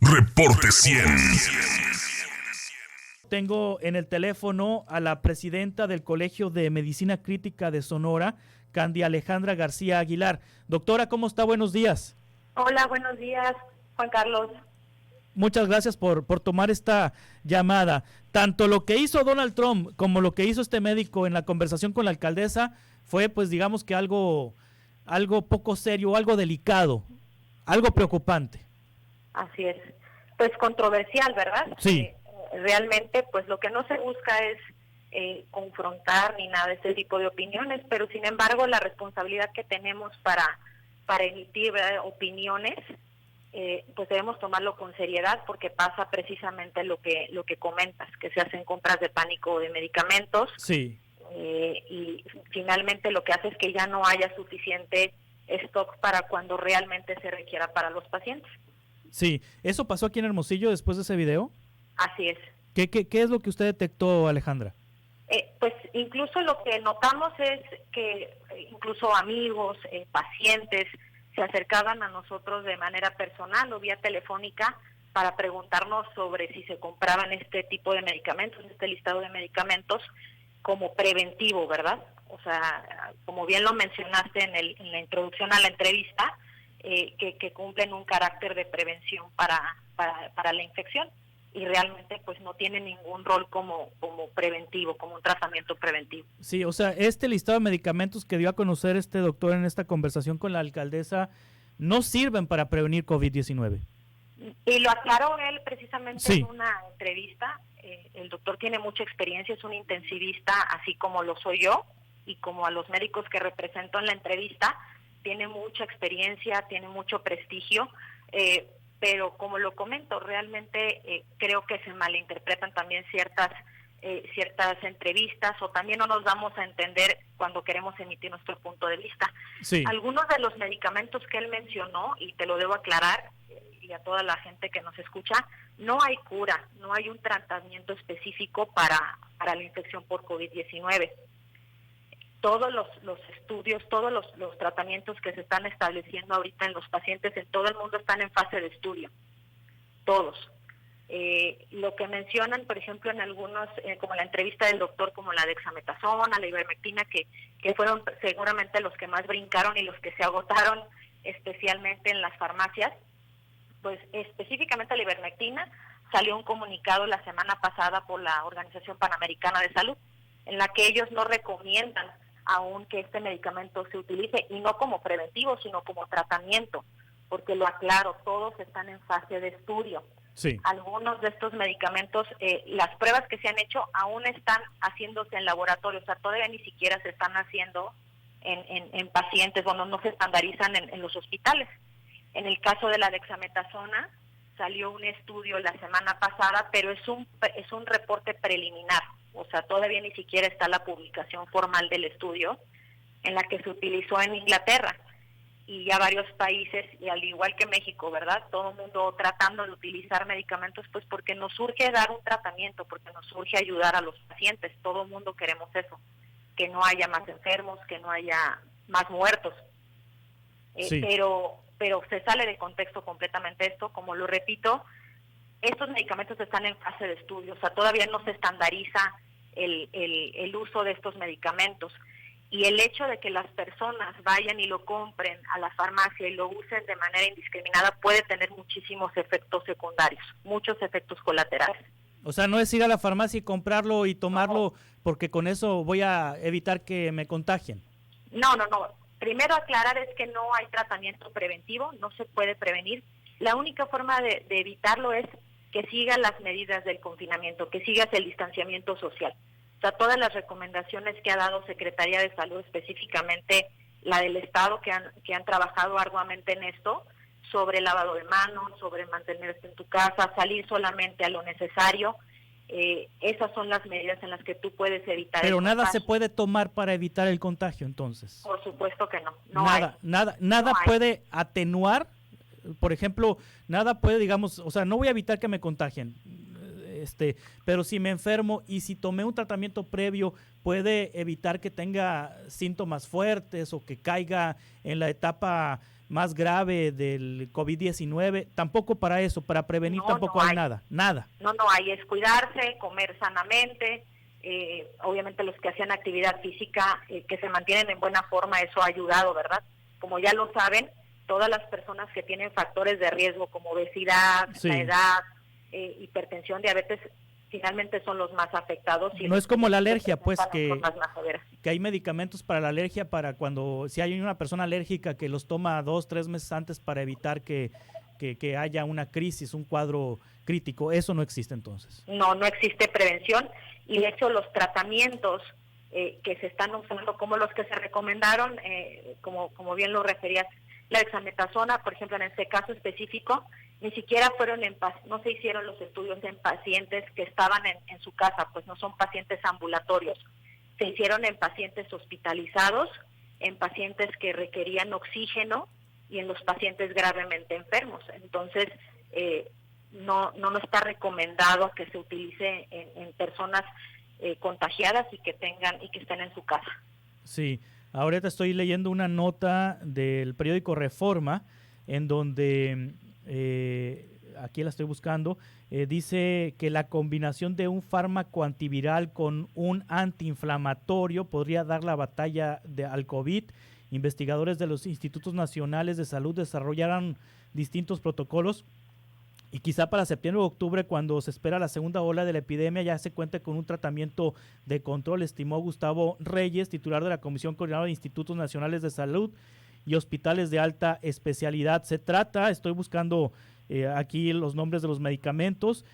Reporte 100. Tengo en el teléfono a la presidenta del Colegio de Medicina Crítica de Sonora, Candy Alejandra García Aguilar. Doctora, ¿cómo está? Buenos días. Hola, buenos días, Juan Carlos. Muchas gracias por tomar esta llamada. Tanto lo que hizo Donald Trump como lo que hizo este médico en la conversación con la alcaldesa fue, pues digamos que algo poco serio, algo delicado, algo preocupante. Así es. Pues controversial, ¿verdad? Sí. Realmente, pues lo que no se busca es confrontar ni nada de ese tipo de opiniones, pero sin embargo la responsabilidad que tenemos para emitir, ¿verdad?, opiniones, pues debemos tomarlo con seriedad, porque pasa precisamente lo que comentas, que se hacen compras de pánico de medicamentos. Sí. Y finalmente lo que hace es que ya no haya suficiente stock para cuando realmente se requiera para los pacientes. Sí, ¿eso pasó aquí en Hermosillo después de ese video? Así es. ¿Qué es lo que usted detectó, Alejandra? Pues incluso lo que notamos es que incluso amigos, pacientes, se acercaban a nosotros de manera personal o vía telefónica para preguntarnos sobre si se compraban este tipo de medicamentos, este listado de medicamentos, como preventivo, ¿verdad? O sea, como bien lo mencionaste en la introducción a la entrevista, que cumplen un carácter de prevención para la infección, y realmente pues no tiene ningún rol como preventivo, como un tratamiento preventivo. Sí, o sea, este listado de medicamentos que dio a conocer este doctor en esta conversación con la alcaldesa no sirven para prevenir COVID-19. Y lo aclaró él precisamente sí. En una entrevista. El doctor tiene mucha experiencia, es un intensivista, así como lo soy yo, y como a los médicos que represento en la entrevista, tiene mucha experiencia, tiene mucho prestigio, pero como lo comento, realmente creo que se malinterpretan también ciertas entrevistas, o también no nos damos a entender cuando queremos emitir nuestro punto de vista. Sí. Algunos de los medicamentos que él mencionó, y te lo debo aclarar, y a toda la gente que nos escucha, no hay cura, no hay un tratamiento específico para la infección por COVID-19. Todos los estudios, todos los tratamientos que se están estableciendo ahorita en los pacientes en todo el mundo están en fase de estudio, todos. Lo que mencionan, por ejemplo, en algunos, como la entrevista del doctor, como la dexametasona, la ivermectina, que fueron seguramente los que más brincaron y los que se agotaron especialmente en las farmacias, pues específicamente la ivermectina, salió un comunicado la semana pasada por la Organización Panamericana de Salud, en la que ellos no recomiendan aún que este medicamento se utilice, y no como preventivo, sino como tratamiento, porque lo aclaro, todos están en fase de estudio. Sí. Algunos de estos medicamentos, las pruebas que se han hecho aún están haciéndose en laboratorio, o sea, todavía ni siquiera se están haciendo en pacientes, bueno, no se estandarizan en los hospitales. En el caso de la dexametasona, salió un estudio la semana pasada, pero es un reporte preliminar, o sea, todavía ni siquiera está la publicación formal del estudio, en la que se utilizó en Inglaterra, y ya varios países, y al igual que México, ¿verdad?, todo el mundo tratando de utilizar medicamentos, pues porque nos urge dar un tratamiento, porque nos urge ayudar a los pacientes, todo el mundo queremos eso, que no haya más enfermos, que no haya más muertos. Sí. Pero se sale de contexto completamente esto, como lo repito, estos medicamentos están en fase de estudio, o sea, todavía no se estandariza el uso de estos medicamentos, y el hecho de que las personas vayan y lo compren a la farmacia y lo usen de manera indiscriminada puede tener muchísimos efectos secundarios, muchos efectos colaterales. O sea, no es ir a la farmacia y comprarlo y tomarlo, No. porque con eso voy a evitar que me contagien. No. Primero aclarar es que no hay tratamiento preventivo, no se puede prevenir. La única forma de evitarlo es que sigas las medidas del confinamiento, que sigas el distanciamiento social. O sea, todas las recomendaciones que ha dado Secretaría de Salud, específicamente la del Estado, que han trabajado arduamente en esto, sobre lavado de manos, sobre mantenerse en tu casa, salir solamente a lo necesario. Esas son las medidas en las que tú puedes evitar Pero el nada contagio. se puede tomar para evitar el contagio, entonces. Por supuesto que no. Nada puede atenuar, por ejemplo, nada puede, digamos, o sea, no voy a evitar que me contagien, pero si me enfermo y si tomé un tratamiento previo, puede evitar que tenga síntomas fuertes o que caiga en la etapa más grave del COVID-19, tampoco para eso, para prevenir tampoco hay nada. No hay, es cuidarse, comer sanamente, obviamente los que hacían actividad física, que se mantienen en buena forma, eso ha ayudado, ¿verdad? Como ya lo saben, todas las personas que tienen factores de riesgo como obesidad, la edad, hipertensión, diabetes, finalmente son los más afectados. Y no es como la alergia, pues, que hay medicamentos para la alergia, para cuando, si hay una persona alérgica que los toma 2-3 meses antes para evitar que haya una crisis, un cuadro crítico. Eso no existe entonces. No existe prevención, y de hecho los tratamientos que se están usando, como los que se recomendaron, como bien lo referías, la dexametasona, por ejemplo, en este caso específico, ni siquiera no se hicieron los estudios en pacientes que estaban en su casa, pues no son pacientes ambulatorios. Se hicieron en pacientes hospitalizados, en pacientes que requerían oxígeno y en los pacientes gravemente enfermos. Entonces, no está recomendado que se utilice en personas contagiadas y que estén en su casa. Sí, ahorita estoy leyendo una nota del periódico Reforma, en donde, aquí la estoy buscando, dice que la combinación de un fármaco antiviral con un antiinflamatorio podría dar la batalla al COVID. Investigadores de los Institutos Nacionales de Salud desarrollaron distintos protocolos y quizá para septiembre o octubre, cuando se espera la segunda ola de la epidemia, ya se cuente con un tratamiento de control, estimó Gustavo Reyes, titular de la Comisión Coordinadora de Institutos Nacionales de Salud y Hospitales de Alta Especialidad. Se trata, estoy buscando aquí los nombres de los medicamentos,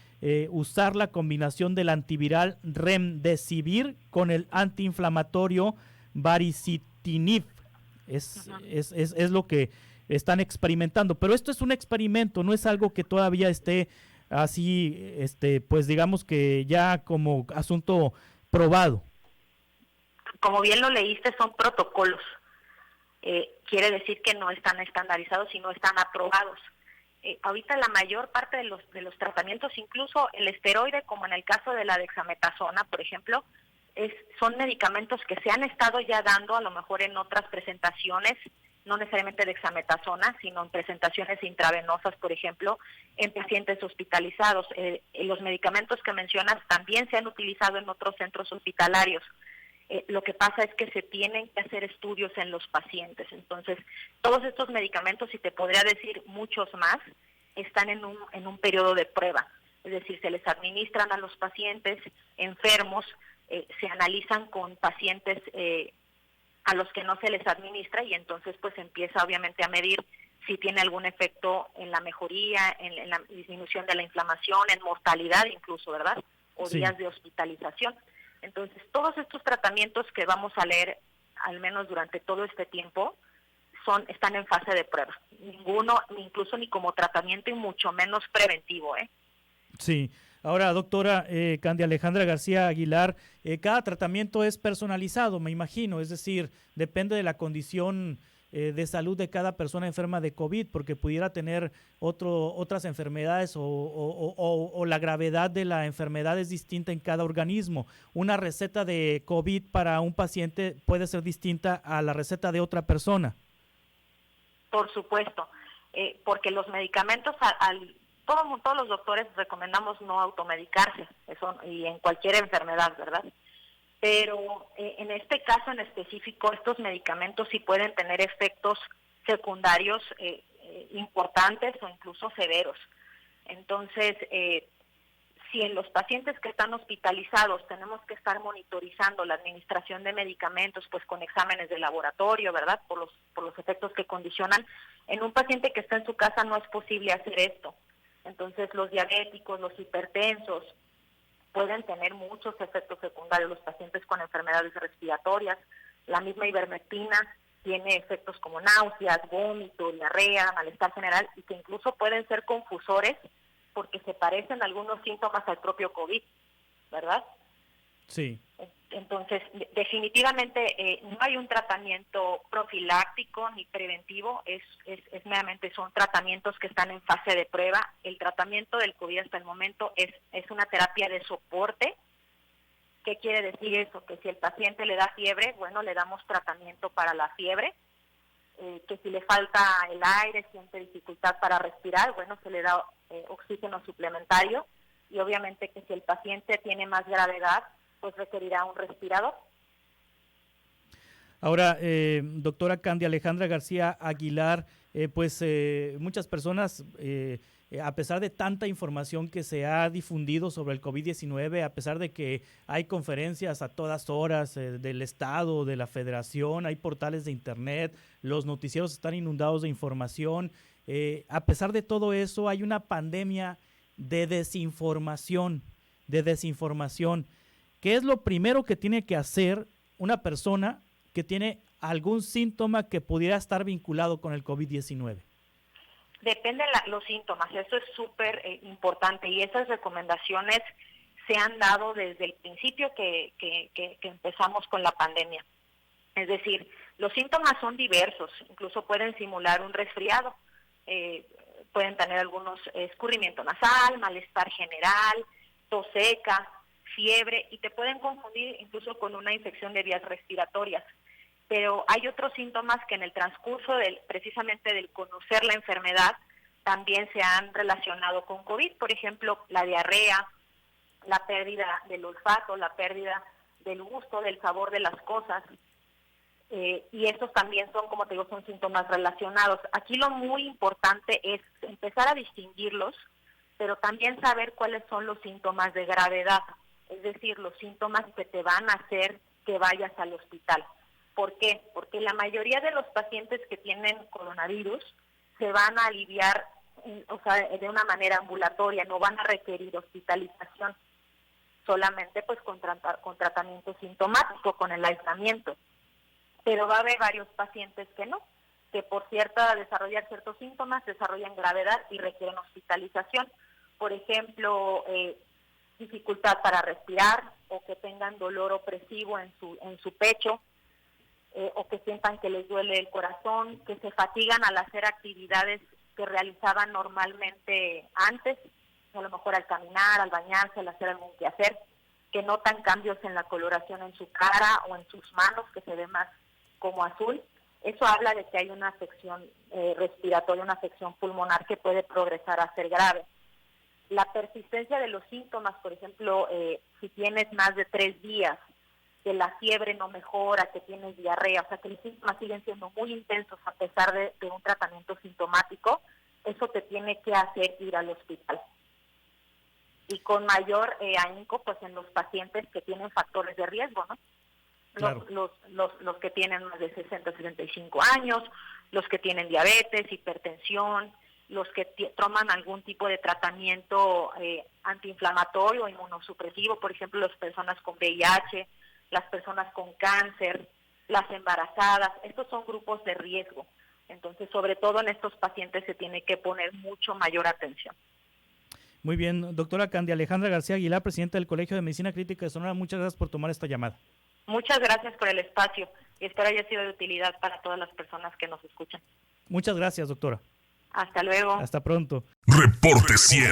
usar la combinación del antiviral Remdesivir con el antiinflamatorio Baricitinib. Es lo que están experimentando, pero esto es un experimento, no es algo que todavía esté así, pues digamos que ya como asunto probado. Como bien lo leíste, son protocolos. Quiere decir que no están estandarizados y no están aprobados. Ahorita la mayor parte de los tratamientos, incluso el esteroide, como en el caso de la dexametasona, por ejemplo, son medicamentos que se han estado ya dando a lo mejor en otras presentaciones, no necesariamente dexametasona, sino en presentaciones intravenosas, por ejemplo, en pacientes hospitalizados. Los medicamentos que mencionas también se han utilizado en otros centros hospitalarios. Lo que pasa es que se tienen que hacer estudios en los pacientes. Entonces, todos estos medicamentos, y te podría decir muchos más, están en un periodo de prueba. Es decir, se les administran a los pacientes enfermos, se analizan con pacientes a los que no se les administra, y entonces pues empieza obviamente a medir si tiene algún efecto en la mejoría, en la disminución de la inflamación, en mortalidad incluso, ¿verdad? O días de hospitalización. Entonces, todos estos tratamientos que vamos a leer, al menos durante todo este tiempo, están en fase de prueba. Ninguno, ni como tratamiento y mucho menos preventivo, ¿eh? Sí. Ahora, doctora Candia Alejandra García Aguilar, cada tratamiento es personalizado, me imagino, es decir, depende de la condición de salud de cada persona enferma de COVID, porque pudiera tener otras enfermedades o la gravedad de la enfermedad es distinta en cada organismo. Una receta de COVID para un paciente puede ser distinta a la receta de otra persona. Por supuesto, porque los medicamentos todos los doctores recomendamos no automedicarse, eso, y en cualquier enfermedad, ¿verdad? Pero en este caso en específico, estos medicamentos sí pueden tener efectos secundarios importantes o incluso severos. Entonces, si en los pacientes que están hospitalizados tenemos que estar monitorizando la administración de medicamentos, pues con exámenes de laboratorio, ¿verdad? Por los efectos que condicionan, en un paciente que está en su casa no es posible hacer esto. Entonces, los diabéticos, los hipertensos, pueden tener muchos efectos secundarios, los pacientes con enfermedades respiratorias. La misma ivermectina tiene efectos como náuseas, vómito, diarrea, malestar general, y que incluso pueden ser confusores porque se parecen algunos síntomas al propio COVID, ¿verdad? Sí. Entonces, definitivamente no hay un tratamiento profiláctico ni preventivo, es meramente son tratamientos que están en fase de prueba. El tratamiento del COVID hasta el momento es una terapia de soporte. ¿Qué quiere decir eso? Que si el paciente le da fiebre, bueno, le damos tratamiento para la fiebre. que si le falta el aire, siente dificultad para respirar, bueno, se le da oxígeno suplementario, y obviamente que si el paciente tiene más gravedad, pues requerirá un respirador. Ahora, doctora Candia Alejandra García Aguilar, muchas personas, a pesar de tanta información que se ha difundido sobre el COVID-19, a pesar de que hay conferencias a todas horas del Estado, de la Federación, hay portales de Internet, los noticieros están inundados de información, a pesar de todo eso, hay una pandemia de desinformación, ¿Qué es lo primero que tiene que hacer una persona que tiene algún síntoma que pudiera estar vinculado con el COVID-19? Depende de los síntomas, eso es súper importante, y esas recomendaciones se han dado desde el principio que empezamos con la pandemia. Es decir, los síntomas son diversos, incluso pueden simular un resfriado, pueden tener algunos escurrimiento nasal, malestar general, tos seca, fiebre, y te pueden confundir incluso con una infección de vías respiratorias. Pero hay otros síntomas que en el transcurso precisamente del conocer la enfermedad también se han relacionado con COVID, por ejemplo, la diarrea, la pérdida del olfato, la pérdida del gusto, del sabor de las cosas, y estos también son, como te digo, son síntomas relacionados. Aquí lo muy importante es empezar a distinguirlos, pero también saber cuáles son los síntomas de gravedad, es decir, los síntomas que te van a hacer que vayas al hospital. ¿Por qué? Porque la mayoría de los pacientes que tienen coronavirus se van a aliviar, de una manera ambulatoria, no van a requerir hospitalización, solamente pues con tratamiento sintomático, con el aislamiento. Pero va a haber varios pacientes que no, que por desarrollar ciertos síntomas desarrollan gravedad y requieren hospitalización. Por ejemplo, dificultad para respirar, o que tengan dolor opresivo en su pecho, o que sientan que les duele el corazón, que se fatigan al hacer actividades que realizaban normalmente antes, a lo mejor al caminar, al bañarse, al hacer algún quehacer, que notan cambios en la coloración en su cara o en sus manos, que se ve más como azul. Eso habla de que hay una afección respiratoria, una afección pulmonar que puede progresar a ser grave. La persistencia de los síntomas, por ejemplo, si tienes más de 3 días, que la fiebre no mejora, que tienes diarrea, o sea que los síntomas siguen siendo muy intensos a pesar de un tratamiento sintomático, eso te tiene que hacer ir al hospital. Y con mayor ahínco, pues en los pacientes que tienen factores de riesgo, ¿no? Claro. Los que tienen más de 60, 65 años, los que tienen diabetes, hipertensión, los que toman algún tipo de tratamiento antiinflamatorio o inmunosupresivo, por ejemplo, las personas con VIH, las personas con cáncer, las embarazadas, estos son grupos de riesgo. Entonces, sobre todo en estos pacientes se tiene que poner mucho mayor atención. Muy bien, doctora Candia Alejandra García Aguilar, presidenta del Colegio de Medicina Crítica de Sonora, muchas gracias por tomar esta llamada. Muchas gracias por el espacio y espero haya sido de utilidad para todas las personas que nos escuchan. Muchas gracias, doctora. Hasta luego. Hasta pronto. Reporte 100.